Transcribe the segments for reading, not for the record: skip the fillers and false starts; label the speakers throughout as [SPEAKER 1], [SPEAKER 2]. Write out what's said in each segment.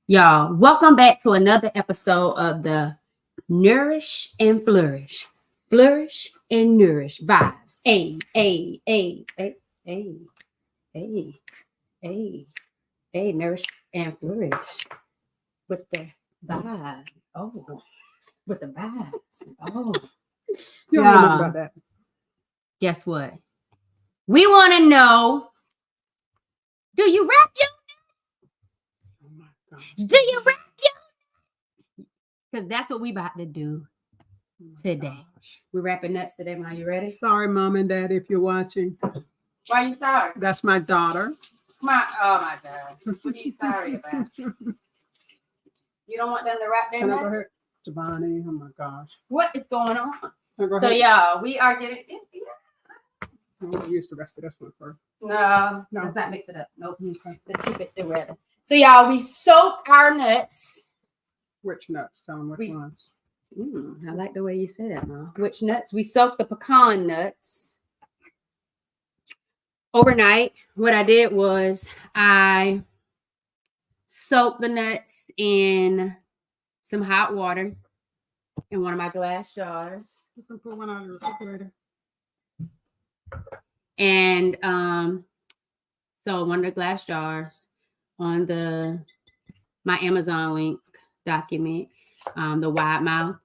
[SPEAKER 1] Y'all, welcome back to another episode of the Nourish and Flourish. Flourish and Nourish Vibes. Hey, hey, hey, hey, hey, hey, hey, hey, Nourish and Flourish with the vibes. Oh, with the vibes. Oh,
[SPEAKER 2] You don't know nothing about that.
[SPEAKER 1] Guess what? We want to know, do you wrap your
[SPEAKER 2] Oh my gosh.
[SPEAKER 1] Do you wrap your Because that's what we about to do today.
[SPEAKER 2] Gosh.
[SPEAKER 1] We're wrapping nuts today. Are you ready?
[SPEAKER 2] Sorry, Mom and Dad, if you're watching.
[SPEAKER 1] Why are you sorry?
[SPEAKER 2] That's my daughter.
[SPEAKER 1] Oh my God. What are you sorry about? You don't want them to wrap their
[SPEAKER 2] Can I go
[SPEAKER 1] nuts?
[SPEAKER 2] ahead? Giovanni, oh my gosh.
[SPEAKER 1] What is going on?
[SPEAKER 2] Can I go
[SPEAKER 1] So
[SPEAKER 2] ahead?
[SPEAKER 1] y'all, we are getting
[SPEAKER 2] I'm going to use the rest of this one first.
[SPEAKER 1] No,
[SPEAKER 2] No.
[SPEAKER 1] let's not mix it up. Nope.
[SPEAKER 2] Okay.
[SPEAKER 1] Let's keep it together. So y'all, we soak our nuts.
[SPEAKER 2] Which nuts? Tell them which ones.
[SPEAKER 1] I like the way you say that, Mom. Which nuts? We soak the pecan nuts overnight. What I did was I soaked the nuts in some hot water in one of my glass jars.
[SPEAKER 2] You can put one out of the refrigerator.
[SPEAKER 1] And so one of the glass jars on my Amazon link document, the wide mouth,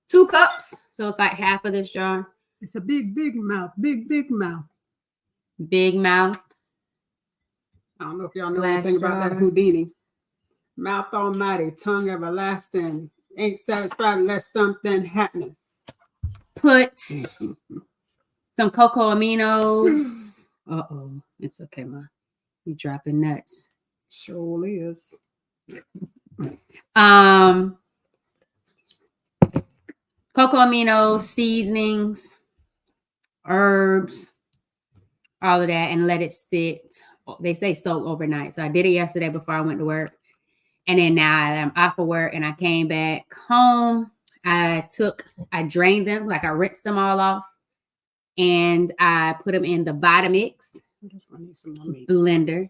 [SPEAKER 1] 2 cups. So it's like half of this jar.
[SPEAKER 2] It's a big, big mouth. Big, big mouth.
[SPEAKER 1] Big mouth.
[SPEAKER 2] I don't know if y'all know
[SPEAKER 1] Glass
[SPEAKER 2] anything about that
[SPEAKER 1] jar.
[SPEAKER 2] Houdini. Mouth almighty, tongue everlasting. Ain't satisfied unless something happening.
[SPEAKER 1] Put some cocoa aminos. Uh-oh. It's okay, Ma. You dropping nuts.
[SPEAKER 2] Surely is.
[SPEAKER 1] Cocoa aminos, seasonings, herbs, all of that, and let it sit. They say soak overnight. So I did it yesterday before I went to work. And then now I'm off of work and I came back home. I drained them, like I rinsed them all off. And I put them in the Vitamix blender.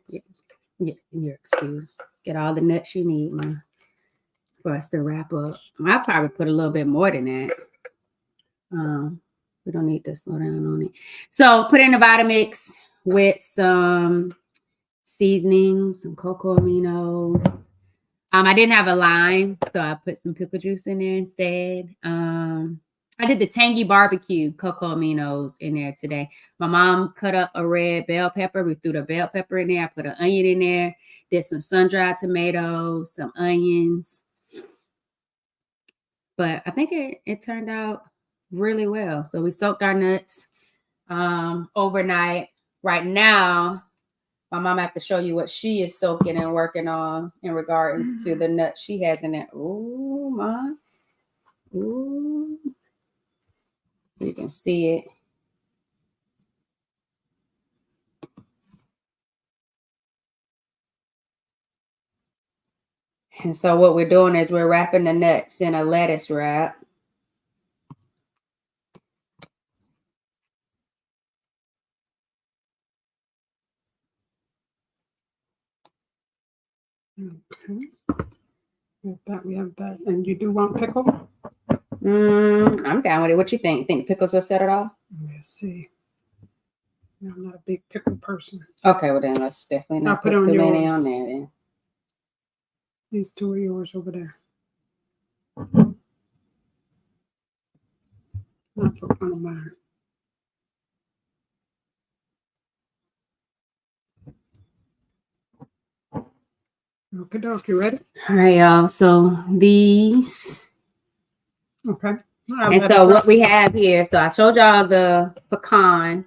[SPEAKER 1] Yeah, you're excused. Get all the nuts you need, Ma, for us to wrap up. I'll probably put a little bit more than that. We don't need to slow down on it. So put in the Vitamix with some seasonings, some cocoa aminos. I didn't have a lime, so I put some pickle juice in there instead. I did the tangy barbecue cocoa aminos in there today. My mom cut up a red bell pepper. We threw the bell pepper in there. I put an onion in there. Did some sun-dried tomatoes, some onions. But I think it turned out really well. So we soaked our nuts overnight. Right now, my mom have to show you what she is soaking and working on in regards to the nuts she has in there. Ooh, Mom. Ooh. You can see it. And so what we're doing is we're wrapping the nuts in a lettuce wrap.
[SPEAKER 2] Okay. We have that. And you do want pickle?
[SPEAKER 1] I'm down with it. What you think? Think pickles will set it off?
[SPEAKER 2] Let's see. I'm not a big pickle person.
[SPEAKER 1] Okay, well then let's definitely not put too many on there then.
[SPEAKER 2] These 2 are yours over there. I'll put one of mine. Okay, doke, you ready?
[SPEAKER 1] All right, y'all. So these.
[SPEAKER 2] Okay.
[SPEAKER 1] And so what we have here, so I showed y'all the pecan,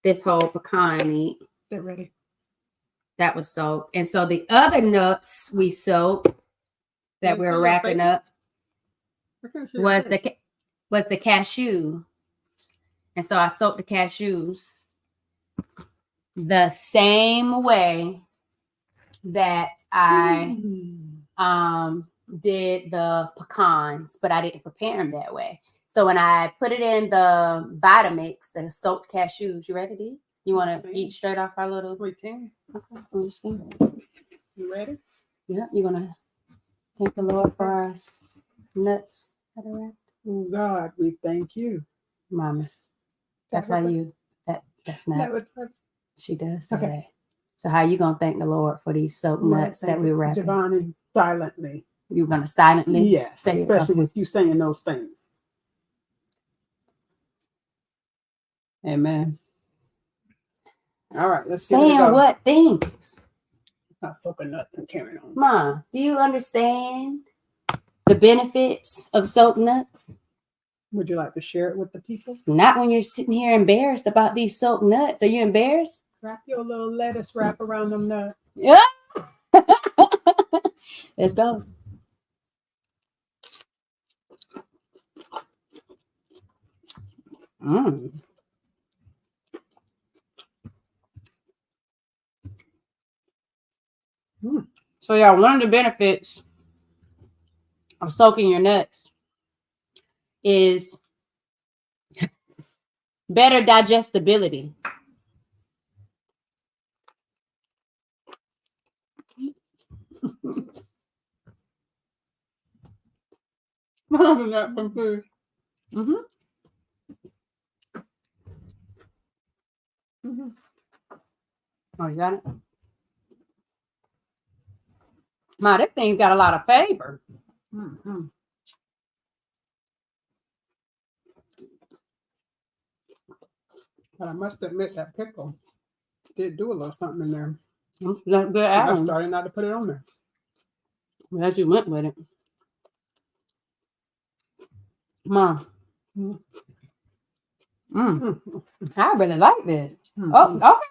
[SPEAKER 1] this whole pecan meat.
[SPEAKER 2] They're ready.
[SPEAKER 1] That was soaked. And so the other nuts we soaked that we're wrapping up was the cashew. And so I soaked the cashews the same way that I did the pecans, but I didn't prepare them that way. So when I put it in the Vitamix, the soaked cashews, you ready to eat? You want to eat straight off our little?
[SPEAKER 2] We can.
[SPEAKER 1] Okay.
[SPEAKER 2] You ready?
[SPEAKER 1] Yeah, you're going to thank the Lord for our nuts.
[SPEAKER 2] Oh, God, we thank you.
[SPEAKER 1] Mama, that's how you, that's not, she does say that. So how you going to thank the Lord for these soaked nuts that we're wrapping?
[SPEAKER 2] Giovanni, silently.
[SPEAKER 1] You're going to silently
[SPEAKER 2] say it, especially with you saying those things. Amen. All right, let's
[SPEAKER 1] saying what things?
[SPEAKER 2] Not soaking nuts and carrying on.
[SPEAKER 1] Mom, do you understand the benefits of soaked nuts?
[SPEAKER 2] Would you like to share it with the people?
[SPEAKER 1] Not when you're sitting here embarrassed about these soaked nuts. Are you embarrassed?
[SPEAKER 2] Wrap your little lettuce wrap around them nuts.
[SPEAKER 1] Yeah. Let's go. So y'all, one of the benefits of soaking your nuts is better digestibility.
[SPEAKER 2] That from food.
[SPEAKER 1] Oh, you got it? Ma, this thing's got a lot of flavor.
[SPEAKER 2] But I must admit that pickle did do a little something in there.
[SPEAKER 1] That's good.
[SPEAKER 2] I started not to put it on there.
[SPEAKER 1] Glad you went with it. Mom. I really like this. Oh, okay.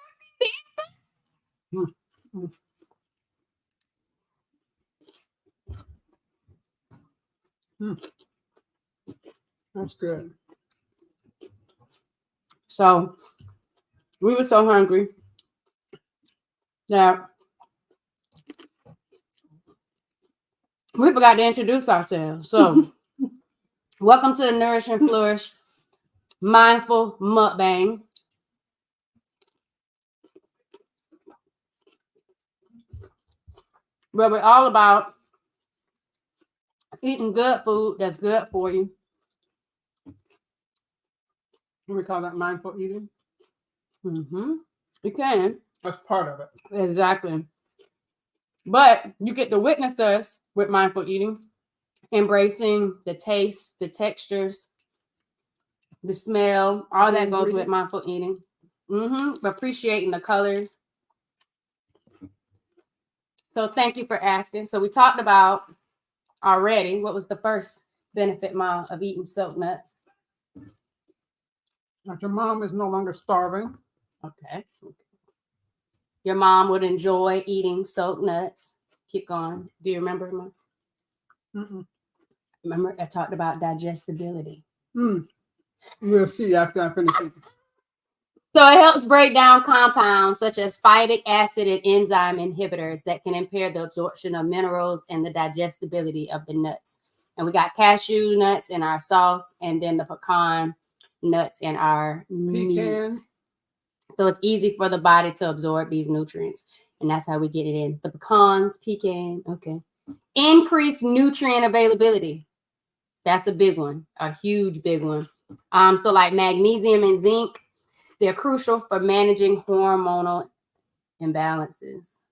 [SPEAKER 2] That's good.
[SPEAKER 1] So we were so hungry that we forgot to introduce ourselves. So welcome to the Nourish and Flourish Mindful Mukbang. Where we're all about eating good food that's good for you.
[SPEAKER 2] We call that mindful eating.
[SPEAKER 1] You can.
[SPEAKER 2] That's part of it.
[SPEAKER 1] Exactly. But you get to witness us with mindful eating, embracing the taste, the textures, the smell, all that goes with mindful eating. Appreciating the colors. So thank you for asking. So we talked about already what was the first benefit, Mom, of eating soaked nuts.
[SPEAKER 2] That your mom is no longer starving.
[SPEAKER 1] Okay. Your mom would enjoy eating soaked nuts. Keep going. Do you remember, Mom? Remember, I talked about digestibility.
[SPEAKER 2] We'll see after I finish eating.
[SPEAKER 1] So it helps break down compounds such as phytic acid and enzyme inhibitors that can impair the absorption of minerals and the digestibility of the nuts. And we got cashew nuts in our sauce, and then the pecan nuts in our meat. So it's easy for the body to absorb these nutrients. And that's how we get it in. The pecans, pecan, okay. Increased nutrient availability. That's a big one, a huge big one. So like magnesium and zinc, they're crucial for managing hormonal imbalances.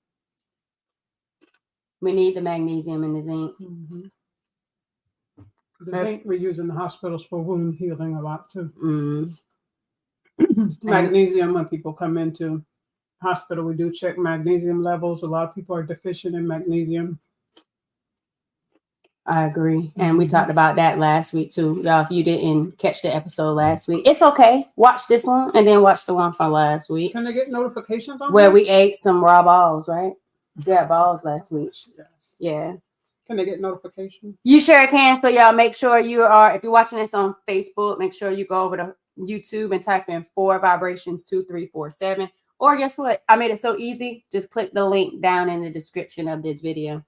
[SPEAKER 1] We need the magnesium and the zinc.
[SPEAKER 2] The zinc we use in the hospitals for wound healing a lot too. Magnesium, when people come into hospital, we do check magnesium levels. A lot of people are deficient in magnesium.
[SPEAKER 1] I agree. And we talked about that last week too. Y'all, if you didn't catch the episode last week, it's okay. Watch this one and then watch the one from last week.
[SPEAKER 2] Can they get notifications on
[SPEAKER 1] where we ate some raw balls, right? Yeah, balls last week.
[SPEAKER 2] Yes.
[SPEAKER 1] Yeah.
[SPEAKER 2] Can they get notifications?
[SPEAKER 1] You sure can. So y'all make sure you are, if you're watching this on Facebook, make sure you go over to YouTube and type in 4 Vibrations 2347. Or guess what? I made it so easy. Just click the link down in the description of this video.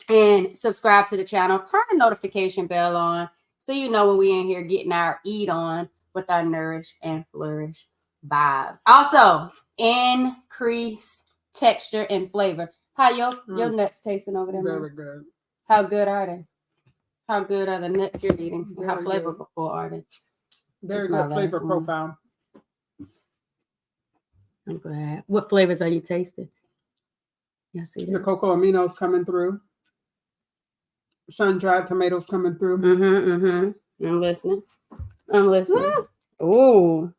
[SPEAKER 1] And subscribe to the channel. Turn the notification bell on so you know when we in here getting our eat on with our Nourish and Flourish vibes. Also, increase texture and flavor. How your nuts tasting over there,
[SPEAKER 2] Very
[SPEAKER 1] man?
[SPEAKER 2] good.
[SPEAKER 1] How good are they? How good are the nuts you're eating?
[SPEAKER 2] Very
[SPEAKER 1] How
[SPEAKER 2] good.
[SPEAKER 1] flavorful are they?
[SPEAKER 2] Very
[SPEAKER 1] That's my
[SPEAKER 2] good flavor
[SPEAKER 1] last one.
[SPEAKER 2] profile.
[SPEAKER 1] I'm glad. What flavors are you tasting? Yeah, see
[SPEAKER 2] The
[SPEAKER 1] that.
[SPEAKER 2] cocoa aminos coming through. Sun-dried tomatoes coming through.
[SPEAKER 1] I'm listening. Ooh.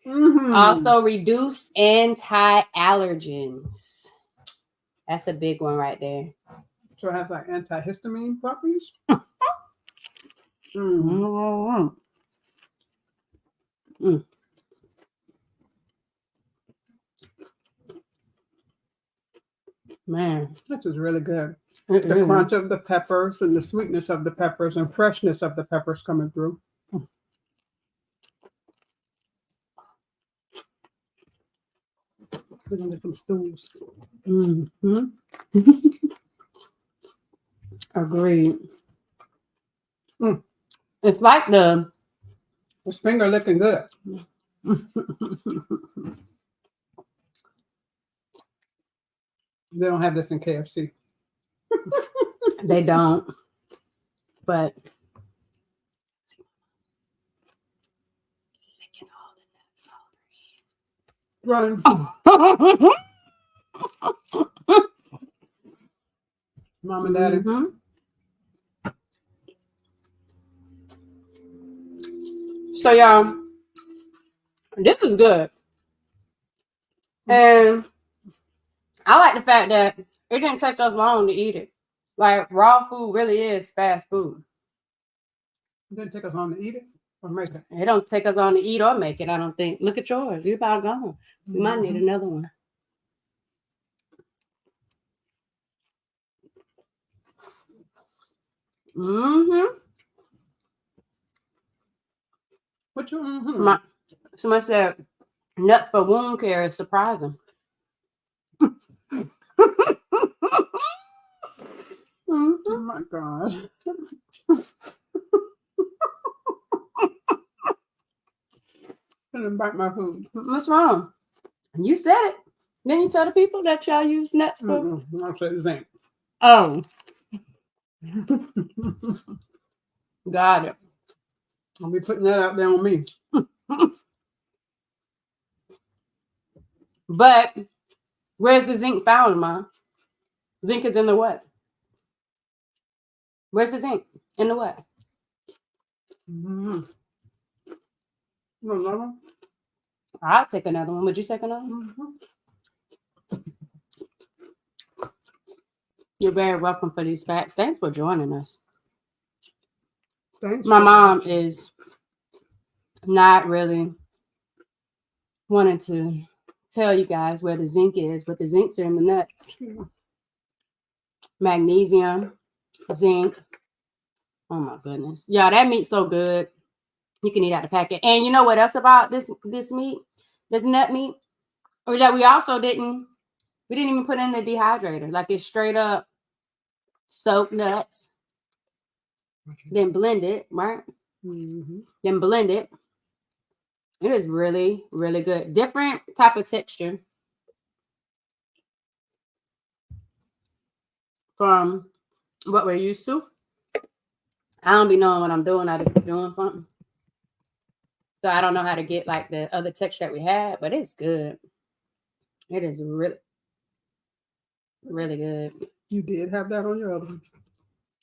[SPEAKER 1] Also, reduced anti-allergens. That's a big one right there.
[SPEAKER 2] So it has like antihistamine properties.
[SPEAKER 1] Man,
[SPEAKER 2] This is really good. The crunch of the peppers and the sweetness of the peppers and freshness of the peppers coming through. We're gonna get some stools.
[SPEAKER 1] Agreed. It's like the
[SPEAKER 2] finger looking good. They don't have this in KFC.
[SPEAKER 1] They don't. But licking all the nuts
[SPEAKER 2] Run. Mom and Daddy.
[SPEAKER 1] So y'all, this is good. And I like the fact that it didn't take us long to eat it. Like, raw food really is fast food.
[SPEAKER 2] It didn't take us long to eat it or make it.
[SPEAKER 1] It don't take us long to eat or make it, I don't think. Look at yours. You're about gone. You might need another one.
[SPEAKER 2] What you
[SPEAKER 1] Somebody said nuts for wound care is surprising.
[SPEAKER 2] Oh my God. I didn't bite my food.
[SPEAKER 1] What's wrong? You said it. Then you tell the people that y'all use nuts for.
[SPEAKER 2] I said zinc.
[SPEAKER 1] Oh. Got it.
[SPEAKER 2] I'll be putting that out there on me.
[SPEAKER 1] But where's the zinc found, Mom? Zinc is in the what? Where's the zinc? In the what?
[SPEAKER 2] You want another one?
[SPEAKER 1] I'll take another one. Would you take another one? You're very welcome for these facts. Thanks for joining us.
[SPEAKER 2] Thanks.
[SPEAKER 1] My mom is not really wanting to tell you guys where the zinc is, but the zincs are in the nuts. Magnesium, zinc. Oh my goodness. Yeah, that meat's so good. You can eat out the packet. And you know what else about this meat? This nut meat? Or that we didn't even put in the dehydrator. Like, it's straight up soaked nuts. Then blend it, right? Then blend it. It is really, really good. Different type of texture from what we're used to. I don't be knowing what I'm doing. I just be doing something. So I don't know how to get like the other texture that we had, but it's good. It is really, really good.
[SPEAKER 2] You did have that on your other one.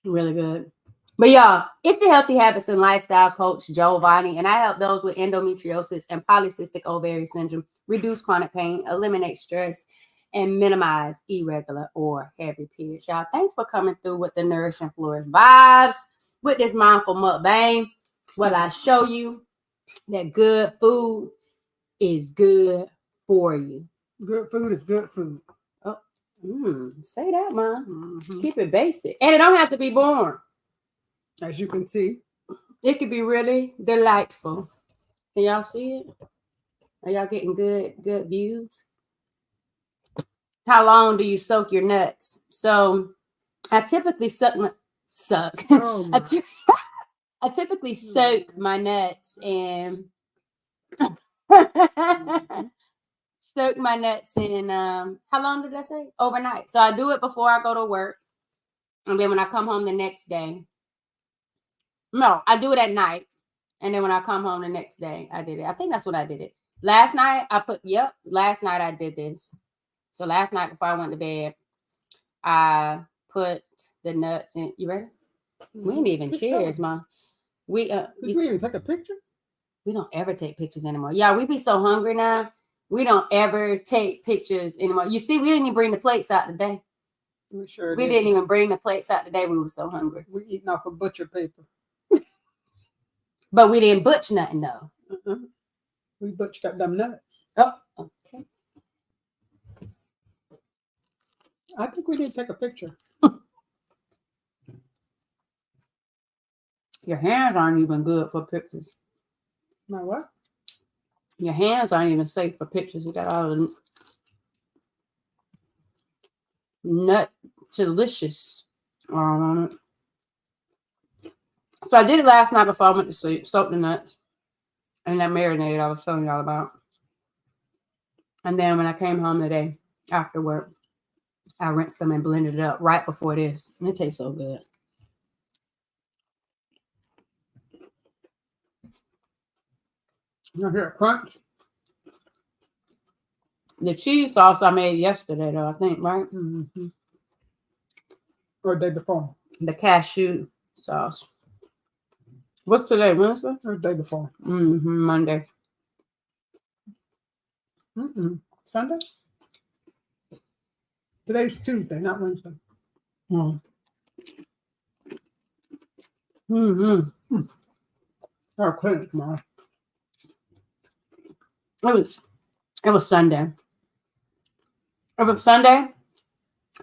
[SPEAKER 1] Really good. But y'all, it's the Healthy Habits and Lifestyle Coach, Giovanni, and I help those with endometriosis and polycystic ovarian syndrome reduce chronic pain, eliminate stress, and minimize irregular or heavy periods. Y'all, thanks for coming through with the Nourish and Flourish Vibes with this mindful mukbang. Well, I show you that good food is good for you.
[SPEAKER 2] Good food is good food.
[SPEAKER 1] Oh, say that, Mom. Keep it basic. And it don't have to be boring.
[SPEAKER 2] As you can see,
[SPEAKER 1] it could be really delightful. Can y'all see it? Are y'all getting good views? How long do you soak your nuts? So I typically I typically soak my nuts in soak my nuts in, how long did I say? Overnight. So I do it before I go to work. And then when I come home the next day, no, I do it at night. And then when I come home the next day, I did it. I think that's what I did it. Last night, last night I did this. So last night before I went to bed, I put the nuts in. You ready? We ain't even cheers, Mom. We
[SPEAKER 2] Did we even take a picture?
[SPEAKER 1] We don't ever take pictures anymore. Yeah, we be so hungry now. We don't ever take pictures anymore. You see, we didn't even bring the plates out today.
[SPEAKER 2] We sure
[SPEAKER 1] We didn't even bring the plates out today. We were so hungry.
[SPEAKER 2] We eating off of butcher paper.
[SPEAKER 1] But we didn't butch nothing though.
[SPEAKER 2] We butched up them nuts.
[SPEAKER 1] Oh, okay.
[SPEAKER 2] I think we need to take a picture.
[SPEAKER 1] Your hands aren't even good for pictures.
[SPEAKER 2] My what?
[SPEAKER 1] Your hands aren't even safe for pictures. You got all the nut delicious on it. So I did it last night before I went to sleep. Soaked the nuts and that marinade I was telling y'all about. And then when I came home today after work, I rinsed them and blended it up right before this. And it tastes so good.
[SPEAKER 2] You hear a crunch?
[SPEAKER 1] The cheese sauce I made yesterday, though, I think, right?
[SPEAKER 2] Mm-hmm. Or the day before?
[SPEAKER 1] The cashew sauce. What's today, Wednesday?
[SPEAKER 2] Or the day before?
[SPEAKER 1] Monday.
[SPEAKER 2] Sunday? Today's Tuesday, not Wednesday. Our clinic tomorrow.
[SPEAKER 1] It was Sunday. It was Sunday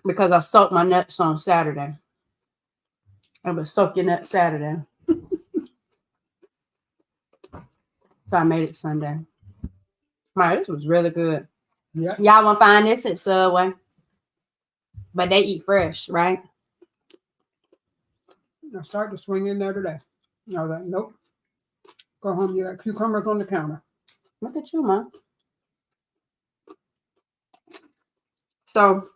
[SPEAKER 1] because I soaked my nuts on Saturday. I was soak your nuts Saturday. So I made it Sunday. My, this was really good.
[SPEAKER 2] Yeah.
[SPEAKER 1] Y'all won't find this at Subway. But they eat fresh, right?
[SPEAKER 2] I started to swing in there today. I was like, nope. Go home, you got cucumbers on the counter.
[SPEAKER 1] Look at you, Mom. So,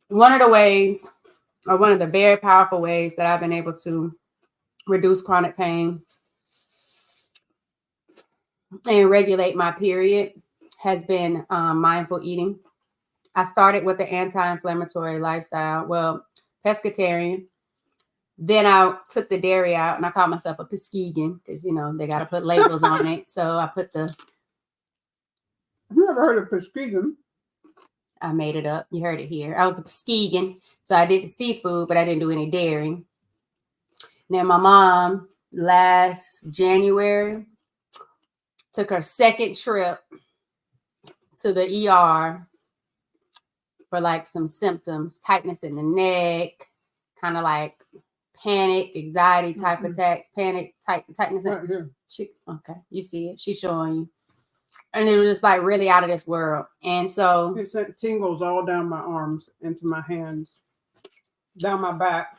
[SPEAKER 1] one of the ways, or one of the very powerful ways that I've been able to reduce chronic pain and regulate my period has been mindful eating. I started with the anti-inflammatory lifestyle, well, pescatarian. Then I took the dairy out and I called myself a peskegan because, you know, they got to put labels on it. So I put the...
[SPEAKER 2] I've never heard of peskegan.
[SPEAKER 1] I made it up. You heard it here. I was the peskegan. So I did the seafood, but I didn't do any dairy. Then my mom, last January, took her second trip to the ER for like some symptoms, tightness in the neck, kind of like panic, anxiety type attacks, panic, tightness.
[SPEAKER 2] Right here.
[SPEAKER 1] Okay, you see it. She's showing you. And it was just like really out of this world. And so
[SPEAKER 2] it sent tingles all down my arms, into my hands, down my back.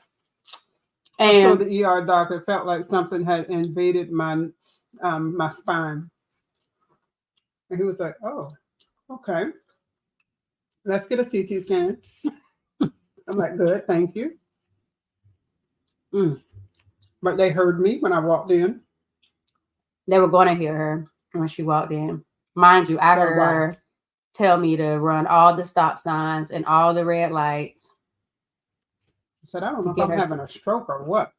[SPEAKER 2] And so the ER doctor felt like something had invaded my my spine. And he was like, oh, okay. Let's get a CT scan. I'm like, good, thank you. But they heard me when I walked in.
[SPEAKER 1] They were going to hear her when she walked in. Mind you, I heard her tell me to run all the stop signs and all the red lights.
[SPEAKER 2] I said, I don't know if I'm having a stroke or what.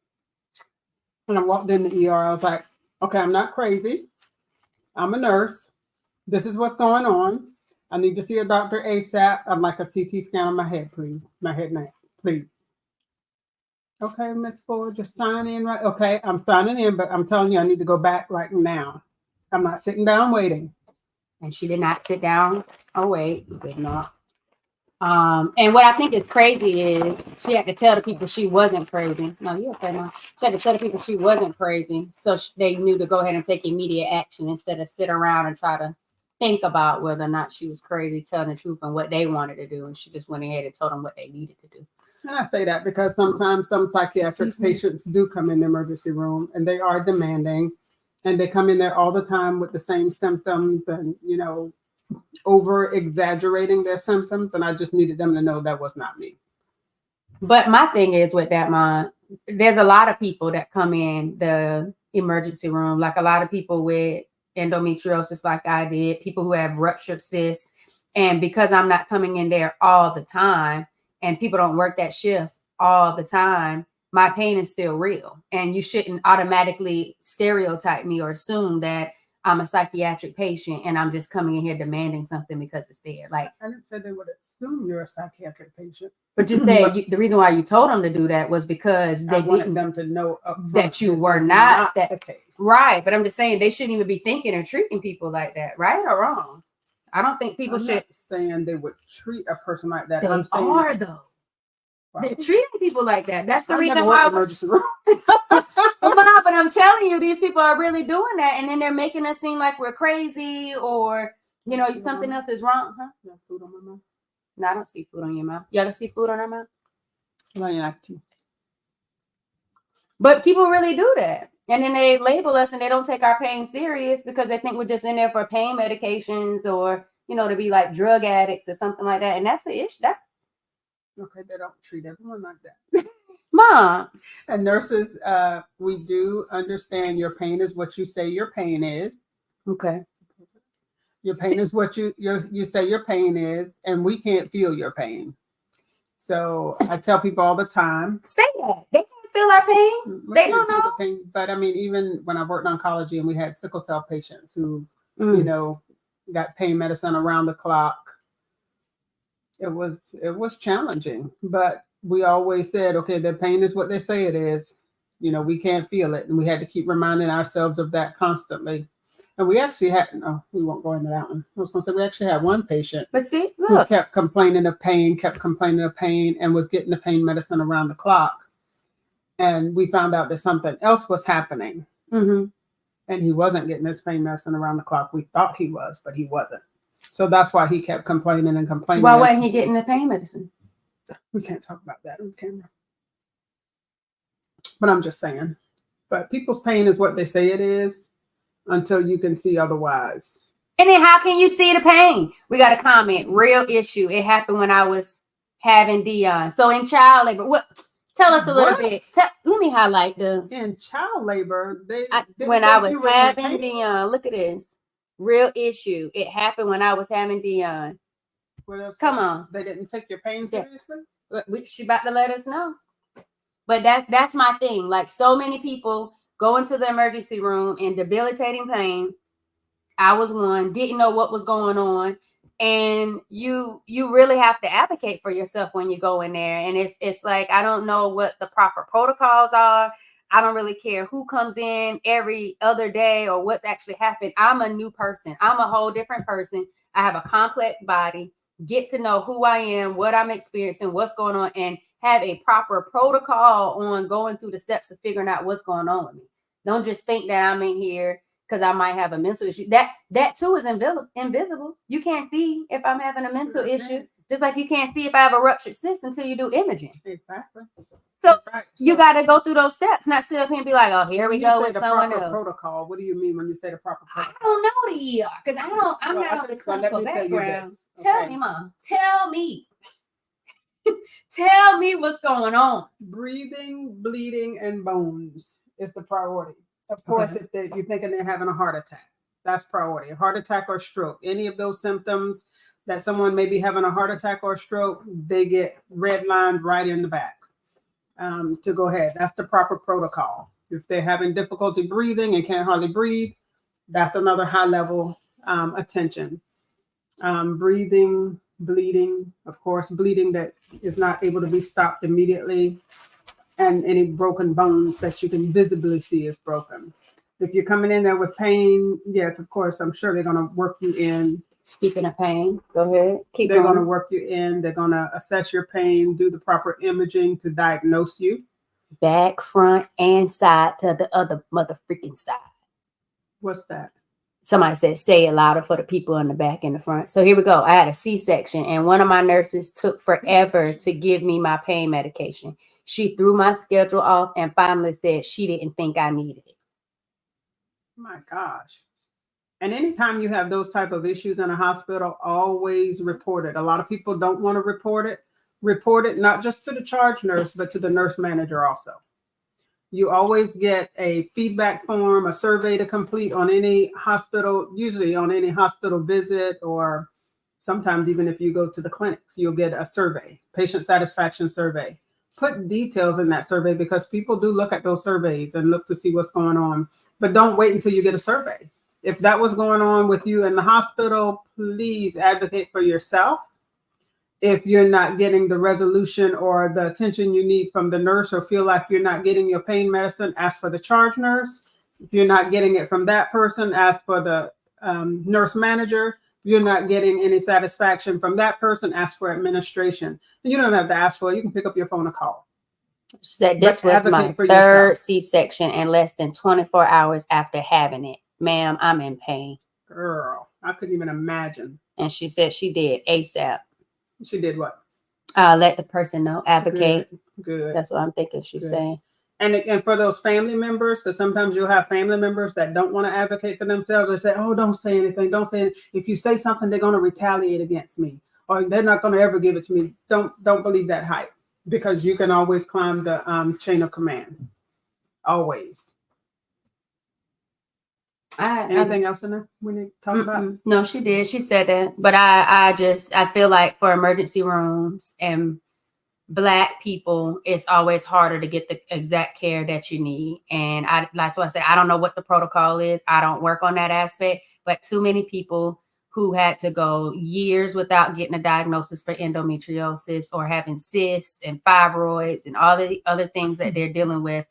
[SPEAKER 2] When I walked in the ER, I was like, okay, I'm not crazy. I'm a nurse. This is what's going on. I need to see a doctor ASAP. I'd like a CT scan on my head, please. My head and neck, please. Okay, Miss Ford, just sign in, right? Okay, I'm signing in, but I'm telling you, I need to go back right now. I'm not sitting down waiting.
[SPEAKER 1] And she did not sit down or wait. Did not. And what I think is crazy is she had to tell the people she wasn't crazy. No, you're okay, Mom. She had to tell the people she wasn't crazy, so they knew to go ahead and take immediate action instead of sit around and try to think about whether or not she was crazy, telling the truth and what they wanted to do. And she just went ahead and told them what they needed to do.
[SPEAKER 2] And I say that because sometimes some psychiatric patients do come in the emergency room and they are demanding. and they come in there all the time with the same symptoms and, you know, over exaggerating their symptoms. And I just needed them to know that was not me.
[SPEAKER 1] But my thing is with that, Mom, there's a lot of people that come in the emergency room, like a lot of people with endometriosis, like I did, people who have ruptured cysts. And because I'm not coming in there all the time and people don't work that shift all the time, my pain is still real. And you shouldn't automatically stereotype me or assume that I'm a psychiatric patient and I'm just coming in here demanding something because it's there. Like,
[SPEAKER 2] I didn't say they would assume you're a psychiatric patient.
[SPEAKER 1] But you said the reason why you told them to do that was because they
[SPEAKER 2] wanted them to know
[SPEAKER 1] that you were not that the case. Right. But I'm just saying they shouldn't even be thinking or treating people like that, right or wrong? I don't think people should.
[SPEAKER 2] Not saying they would treat a person like that.
[SPEAKER 1] They
[SPEAKER 2] I'm saying,
[SPEAKER 1] are though. They're treating people like that. That's the reason
[SPEAKER 2] never
[SPEAKER 1] why.
[SPEAKER 2] Emergency room.
[SPEAKER 1] But I'm telling you, these people are really doing that, and then they're making us seem like we're crazy or you know something else is wrong, huh?
[SPEAKER 2] Yeah, food on my mouth.
[SPEAKER 1] No, I don't see food on your mouth. Y'all don't see food on our mouth?
[SPEAKER 2] No, you're not too.
[SPEAKER 1] But people really do that. And then they label us and they don't take our pain serious because they think we're just in there for pain medications or, you know, to be like drug addicts or something like that. And that's the issue. That's
[SPEAKER 2] okay. They don't treat everyone like that.
[SPEAKER 1] Mom.
[SPEAKER 2] And nurses, we do understand your pain is what you say your pain is.
[SPEAKER 1] Okay.
[SPEAKER 2] Your pain is what you say your pain is, and we can't feel your pain. So I tell people all the time.
[SPEAKER 1] Say that. They can't feel our pain. They don't know.
[SPEAKER 2] Pain. But I mean, even when I worked in oncology and we had sickle cell patients who, you know, got pain medicine around the clock, it was challenging. But we always said, okay, their pain is what they say it is. You know, we can't feel it. And we had to keep reminding ourselves of that constantly. And we actually had, no, we won't go into that one. I was going to say, we actually had one patient who kept complaining of pain, and was getting the pain medicine around the clock. And we found out that something else was happening. Mm-hmm. And he wasn't getting his pain medicine around the clock. We thought he was, but he wasn't. So that's why he kept complaining and complaining.
[SPEAKER 1] Why wasn't he getting the pain medicine?
[SPEAKER 2] We can't talk about that on camera. But I'm just saying. But people's pain is what they say it is. Until you can see otherwise.
[SPEAKER 1] And then how can you see the pain? We got a comment. Real issue. It happened when I was having Dion. So in child labor, tell us a little bit. Let me highlight
[SPEAKER 2] in child labor.
[SPEAKER 1] When I was having Dion, look at this. Real issue. It happened when I was having Dion. Come on.
[SPEAKER 2] They didn't take your pain seriously?
[SPEAKER 1] She about to let us know. But that's my thing. Like so many people go into the emergency room in debilitating pain. I was one, didn't know what was going on. And you really have to advocate for yourself when you go in there. And it's like, I don't know what the proper protocols are. I don't really care who comes in every other day or what's actually happened. I'm a new person. I'm a whole different person. I have a complex body. Get to know who I am, what I'm experiencing, what's going on, and have a proper protocol on going through the steps of figuring out what's going on with me. Don't just think that I'm in here because I might have a mental issue. That too is invisible. You can't see if I'm having a mental issue, just like you can't see if I have a ruptured cyst until you do imaging.
[SPEAKER 2] Exactly.
[SPEAKER 1] So you got to go through those steps, not sit up here and be like, oh, here we go with someone else.
[SPEAKER 2] Protocol. What do you mean when you say the proper protocol?
[SPEAKER 1] I don't know the ER because I'm not on the clinical background. Tell me, Mom. Tell me. Tell me what's going on.
[SPEAKER 2] Breathing, bleeding, and bones is the priority. Of course, if you're thinking they're having a heart attack, that's priority. A heart attack or stroke, any of those symptoms that someone may be having a heart attack or stroke, they get redlined right in the back to go ahead. That's the proper protocol. If they're having difficulty breathing and can't hardly breathe, that's another high level attention. Breathing, bleeding, of course, bleeding that is not able to be stopped immediately, and any broken bones that you can visibly see is broken. If you're coming in there with pain, yes, of course, I'm sure they're going to work you in.
[SPEAKER 1] Speaking of pain, go ahead.
[SPEAKER 2] They're going to work you in. They're going to assess your pain, do the proper imaging to diagnose you.
[SPEAKER 1] Back, front, and side to the other mother freaking side.
[SPEAKER 2] What's that?
[SPEAKER 1] Somebody said, say it louder for the people in the back and the front. So here we go. I had a C-section and one of my nurses took forever to give me my pain medication. She threw my schedule off and finally said she didn't think I needed it.
[SPEAKER 2] My gosh. And anytime you have those type of issues in a hospital, always report it. A lot of people don't want to report it. Report it not just to the charge nurse, but to the nurse manager also. You always get a feedback form, a survey to complete on any hospital, usually on any hospital visit, or sometimes even if you go to the clinics, you'll get a survey, patient satisfaction survey. Put details in that survey because people do look at those surveys and look to see what's going on. But don't wait until you get a survey. If that was going on with you in the hospital, please advocate for yourself. If you're not getting the resolution or the attention you need from the nurse, or feel like you're not getting your pain medicine, ask for the charge nurse. If you're not getting it from that person, ask for the nurse manager. If you're not getting any satisfaction from that person, ask for administration. And you don't have to ask for it. You can pick up your phone and call.
[SPEAKER 1] She said this was my third C-section in less than 24 hours after having it. Ma'am, I'm in pain.
[SPEAKER 2] Girl, I couldn't even imagine.
[SPEAKER 1] And she said she did ASAP.
[SPEAKER 2] She did what?
[SPEAKER 1] Let the person know, advocate.
[SPEAKER 2] Good.
[SPEAKER 1] That's what I'm thinking she's saying.
[SPEAKER 2] And for those family members, because sometimes you'll have family members that don't want to advocate for themselves, or say, oh, don't say anything. Don't say anything. If you say something, they're going to retaliate against me, or they're not going to ever give it to me. Don't believe that hype, because you can always climb the chain of command. Always. Anything else in there we need to talk about?
[SPEAKER 1] No, she did. She said that. But I feel like for emergency rooms and Black people, it's always harder to get the exact care that you need. And that's why I said I don't know what the protocol is. I don't work on that aspect. But too many people who had to go years without getting a diagnosis for endometriosis, or having cysts and fibroids and all the other things that they're dealing with,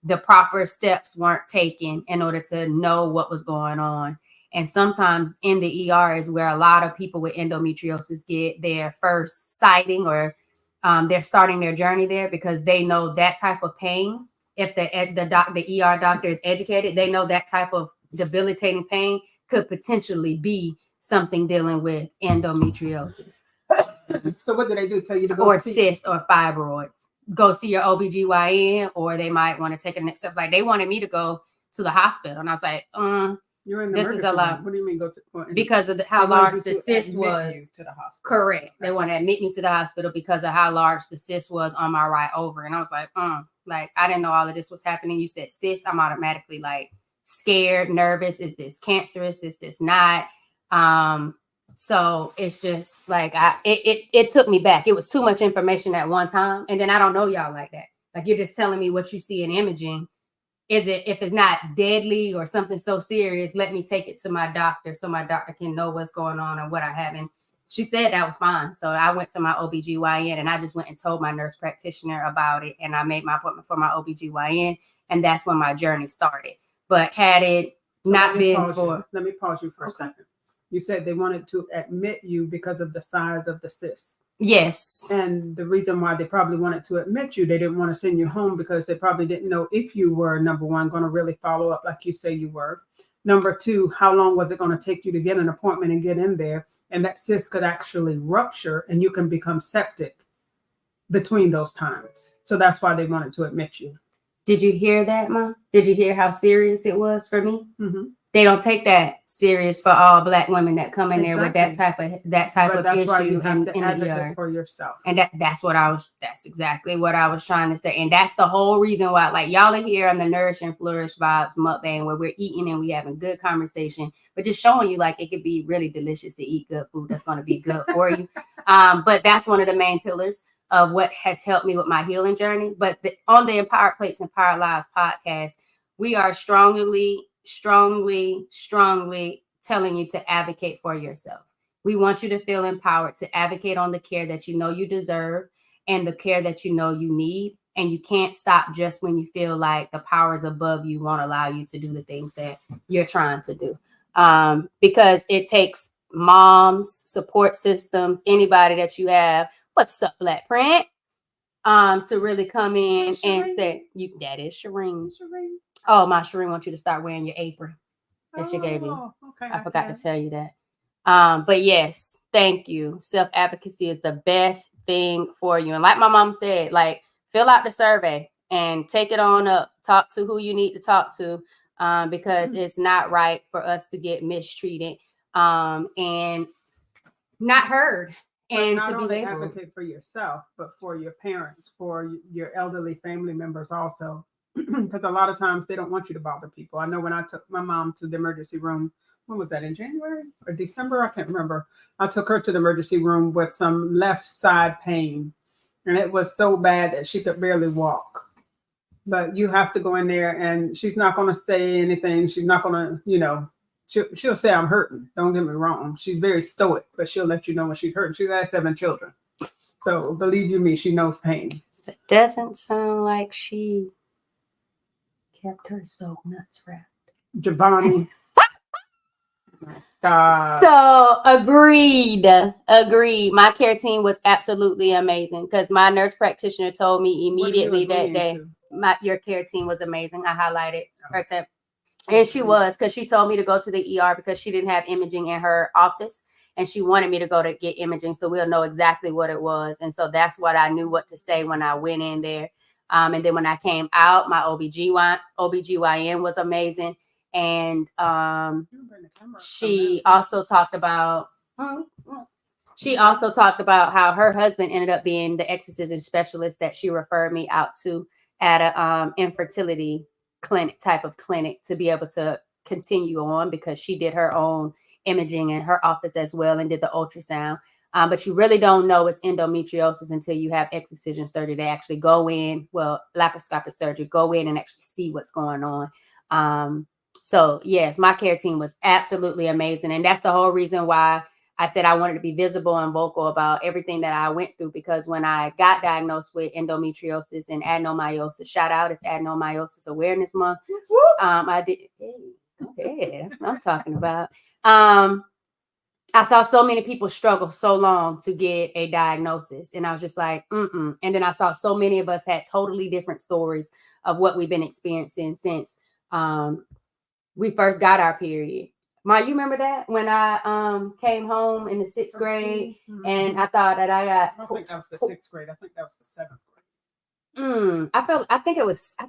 [SPEAKER 1] the proper steps weren't taken in order to know what was going on. And sometimes in the ER is where a lot of people with endometriosis get their first sighting, or they're starting their journey there, because they know that type of pain. If the ER doctor is educated, they know that type of debilitating pain could potentially be something dealing with endometriosis.
[SPEAKER 2] So what do they do? Tell you to go
[SPEAKER 1] or cysts or fibroids. Go see your OBGYN, or they might want to take a next step. Like, they wanted me to go to the hospital, and I was like,
[SPEAKER 2] you're in the
[SPEAKER 1] this is a lot.
[SPEAKER 2] What do you mean go to?
[SPEAKER 1] Because of how large the cyst was.
[SPEAKER 2] To the hospital.
[SPEAKER 1] Correct. They want to admit me to the hospital because of how large the cyst was on my right over. And I was like, like, I didn't know all of this was happening. You said cyst, I'm automatically like scared, nervous. Is this cancerous? Is this not? So it's just like, it took me back. It was too much information at one time. And then I don't know y'all like that. Like, you're just telling me what you see in imaging. If it's not deadly or something so serious, let me take it to my doctor so my doctor can know what's going on and what I have. And she said that was fine. So I went to my OBGYN, and I just went and told my nurse practitioner about it. And I made my appointment for my OBGYN. And that's when my journey started. But had it not been for...
[SPEAKER 2] Let me pause you for a second. You said they wanted to admit you because of the size of the cyst.
[SPEAKER 1] Yes.
[SPEAKER 2] And the reason why they probably wanted to admit you, they didn't want to send you home because they probably didn't know if you were, number one, going to really follow up like you say you were. Number two, how long was it going to take you to get an appointment and get in there? And that cyst could actually rupture and you can become septic between those times. So that's why they wanted to admit you.
[SPEAKER 1] Did you hear that, Mom? Did you hear how serious it was for me?
[SPEAKER 2] Mm-hmm.
[SPEAKER 1] They don't take that serious for all Black women that come in there with that type of issue.
[SPEAKER 2] That's why you have to advocate for yourself.
[SPEAKER 1] And that's exactly what I was trying to say. And that's the whole reason why, like, y'all are here on the Nourish and Flourish Vibes Mukbang, where we're eating and we having good conversation, but just showing you like it could be really delicious to eat good food that's going to be good for you. But that's one of the main pillars of what has helped me with my healing journey. But on the Empowered Plates and Empowered Lives podcast, we are strongly telling you to advocate for yourself. We want you to feel empowered to advocate on the care that you know you deserve and the care that you know you need. And you can't stop just when you feel like the powers above you won't allow you to do the things that you're trying to do. Because it takes moms, support systems, anybody that you have. What's up, Black Print? To really come in and say, that is Shireen. Oh, my Shireen wants you to start wearing your apron that she gave you.
[SPEAKER 2] Okay,
[SPEAKER 1] I forgot to tell you that. But yes, thank you. Self-advocacy is the best thing for you. And like my mom said, like, fill out the survey and take it on up. Talk to who you need to talk to. because it's not right for us to get mistreated and not heard. And
[SPEAKER 2] not
[SPEAKER 1] to be
[SPEAKER 2] only
[SPEAKER 1] labeled.
[SPEAKER 2] Advocate for yourself, but for your parents, for your elderly family members also. Because a lot of times they don't want you to bother people. I know when I took my mom to the emergency room, when was that, in January or December? I can't remember. I took her to the emergency room with some left side pain. And it was so bad that she could barely walk. But you have to go in there, and she's not going to say anything. She's not going to, you know, she'll say, I'm hurting. Don't get me wrong. She's very stoic, but she'll let you know when she's hurting. She's had 7 children. So believe you me, she knows pain.
[SPEAKER 1] It doesn't sound like she kept her soul nuts wrapped.
[SPEAKER 2] Giovanni.
[SPEAKER 1] So agreed. My care team was absolutely amazing because my nurse practitioner told me immediately that day, your care team was amazing. I highlighted her tip. And she was, because she told me to go to the ER because she didn't have imaging in her office. And she wanted me to go to get imaging so we'll know exactly what it was. And so that's what I knew what to say when I went in there. And then when I came out, my OBGYN was amazing. And she also talked about how her husband ended up being the exorcism specialist that she referred me out to at a infertility clinic to be able to continue on, because she did her own imaging in her office as well and did the ultrasound. But you really don't know it's endometriosis until you have excision surgery. They actually go in, laparoscopic surgery, go in and actually see what's going on. So yes, my care team was absolutely amazing. And that's the whole reason why I said I wanted to be visible and vocal about everything that I went through, because when I got diagnosed with endometriosis and adenomyosis, shout out, it's Adenomyosis Awareness Month. I did. Okay, that's what I'm talking about. I saw so many people struggle so long to get a diagnosis, and I was just like, And then I saw so many of us had totally different stories of what we've been experiencing since we first got our period. Ma, you remember that when I came home in the 6th grade and I thought that I got.
[SPEAKER 2] I don't think that was the 6th grade. I think that was the 7th
[SPEAKER 1] I
[SPEAKER 2] grade.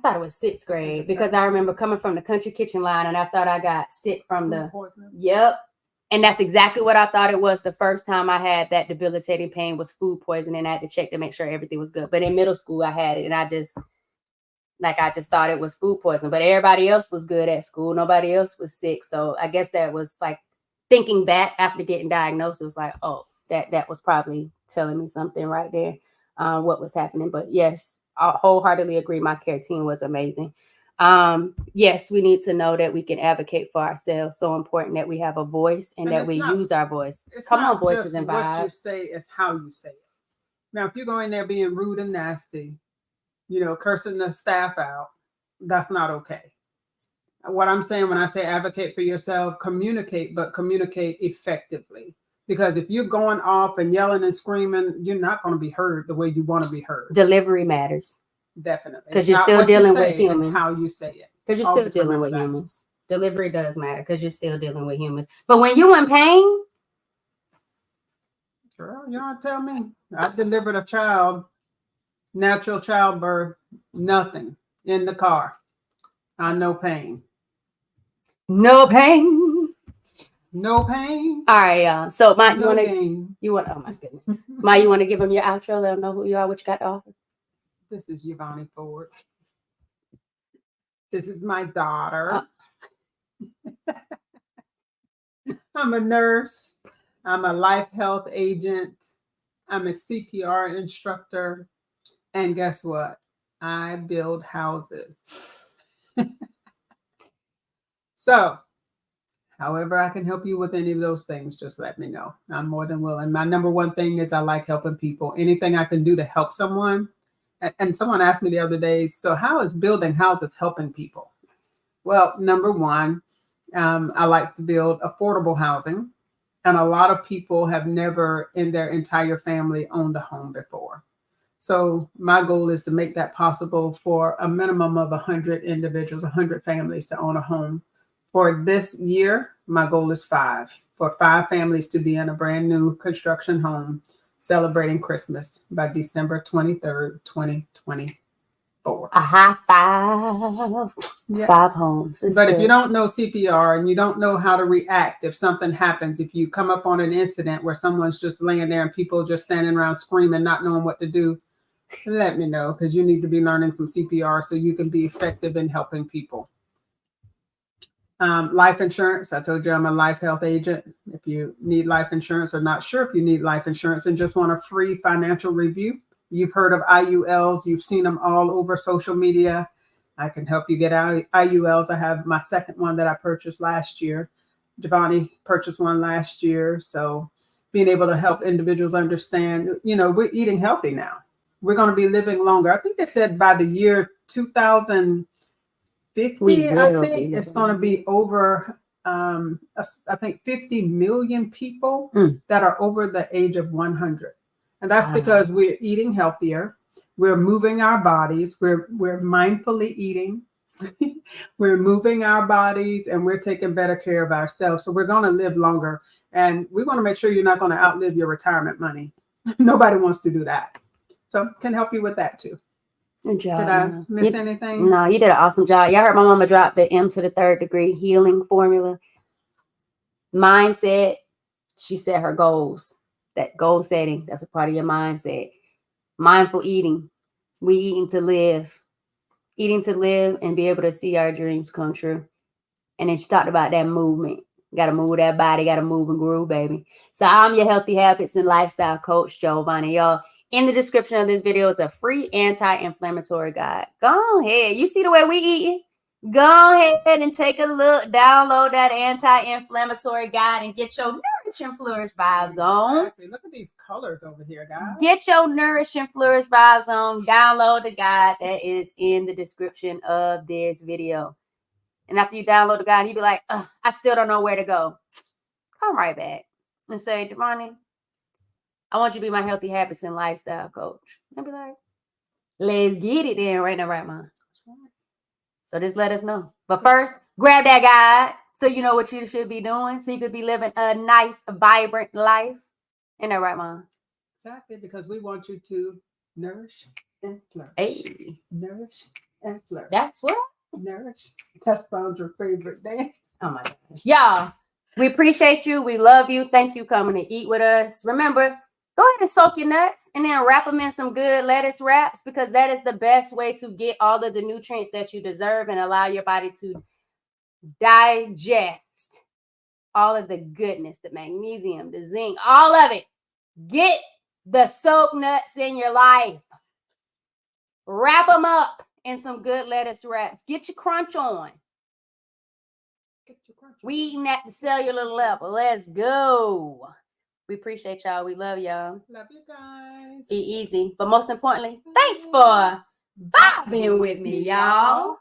[SPEAKER 1] thought it was 6th grade because I remember coming from the country kitchen line and I thought I got sick from the. Yep. And that's exactly what I thought it was. The first time I had that debilitating pain was food poisoning. I had to check to make sure everything was good. But in middle school, I had it, and I just thought it was food poisoning. But everybody else was good at school. Nobody else was sick. So I guess that was like, thinking back after getting diagnosed, it was like, oh, that was probably telling me something right there, what was happening. But yes, I wholeheartedly agree. My care team was amazing. Yes, we need to know that we can advocate for ourselves. So important that we have a voice and that we use our voice. Come on, voices and vibes.
[SPEAKER 2] What you say is how you say it. Now, if you're going there being rude and nasty, cursing the staff out, that's not okay. What I'm saying when I say advocate for yourself, communicate, but communicate effectively. Because if you're going off and yelling and screaming, you're not going to be heard the way you want to be heard.
[SPEAKER 1] Delivery matters.
[SPEAKER 2] Definitely.
[SPEAKER 1] Because you're still dealing with humans.
[SPEAKER 2] How you say it.
[SPEAKER 1] Because you're still dealing with humans. Delivery does matter because you're still dealing with humans. But when you in pain.
[SPEAKER 2] Girl, you don't tell me. I delivered a child, natural childbirth, nothing in the car. I know pain.
[SPEAKER 1] No pain.
[SPEAKER 2] No pain.
[SPEAKER 1] All right, y'all. So, Mike,
[SPEAKER 2] oh
[SPEAKER 1] my goodness. Mike, you want to give them your outro? Let them know who you are, what you got to offer.
[SPEAKER 2] This is Giovanni Ford. This is my daughter. I'm a nurse. I'm a life health agent. I'm a CPR instructor. And guess what? I build houses. So, however I can help you with any of those things, just let me know. I'm more than willing. My number one thing is I like helping people. Anything I can do to help someone. And someone asked me the other day, so how is building houses helping people? Well, number one, I like to build affordable housing. And a lot of people have never in their entire family owned a home before. So my goal is to make that possible for a minimum of 100 individuals, 100 families to own a home. For this year, my goal is 5, for 5 families to be in a brand new construction home celebrating Christmas by December 23rd, 2020. 4.
[SPEAKER 1] A high five.
[SPEAKER 2] Yeah.
[SPEAKER 1] 5 homes.
[SPEAKER 2] But if you don't know CPR and you don't know how to react if something happens, if you come up on an incident where someone's just laying there and people just standing around screaming, not knowing what to do, let me know, because you need to be learning some CPR so you can be effective in helping people. Life insurance. I told you I'm a life health agent. If you need life insurance or not sure if you need life insurance and just want a free financial review, you've heard of IULs. You've seen them all over social media. I can help you get out IULs. I have my second one that I purchased last year. Giovanni purchased one last year. So being able to help individuals understand, we're eating healthy now. We're going to be living longer. I think they said by the year 2050, I think it's going to be over, I think 50 million people that are over the age of 100. And that's because we're eating healthier. We're moving our bodies. We're mindfully eating. We're moving our bodies and we're taking better care of ourselves. So we're going to live longer. And we want to make sure you're not going to outlive your retirement money. Nobody wants to do that. So can help you with that too.
[SPEAKER 1] Good job.
[SPEAKER 2] Did I miss anything?
[SPEAKER 1] No, you did an awesome job. Y'all heard my mama drop the M to the 3rd degree healing formula. Mindset. She set her goals. That goal setting, that's a part of your mindset. Mindful eating. We eating to live. Eating to live and be able to see our dreams come true. And then she talked about that movement. Got to move that body. Got to move and groove, baby. So I'm your healthy habits and lifestyle coach, Giovanni. Y'all, in the description of this video is a free anti-inflammatory guide. Go ahead. You see the way we eating? Go ahead and take a look. Download that anti-inflammatory guide and get your Nourish and Flourish Vibes on.
[SPEAKER 2] Exactly. Look at these colors over here, guys.
[SPEAKER 1] Get your Nourish and Flourish Vibes on. Download the guide that is in the description of this video. And after you download the guide, you be like, I still don't know where to go. Come right back and say, Giovanni, I want you to be my healthy habits and lifestyle coach. I'll be like, let's get it then, right now, right, Mom. So just let us know. But first, grab that guide so you know what you should be doing, so you could be living a nice, vibrant life. Ain't that right, Mom?
[SPEAKER 2] Exactly, because we want you to nourish and flourish.
[SPEAKER 1] Hey.
[SPEAKER 2] Nourish and flourish.
[SPEAKER 1] That's what?
[SPEAKER 2] Nourish. That sounds your favorite dance.
[SPEAKER 1] Oh my gosh. Y'all, we appreciate you. We love you. Thanks for coming to eat with us. Remember, go ahead and soak your nuts and then wrap them in some good lettuce wraps, because that is the best way to get all of the nutrients that you deserve and allow your body to digest all of the goodness, the magnesium, the zinc, all of it. Get the soaked nuts in your life. Wrap them up in some good lettuce wraps. Get your crunch on. We eating at the cellular level. Let's go. We appreciate y'all. We love y'all.
[SPEAKER 2] Love you guys.
[SPEAKER 1] Eat easy. But most importantly, thanks for vibing with me, y'all.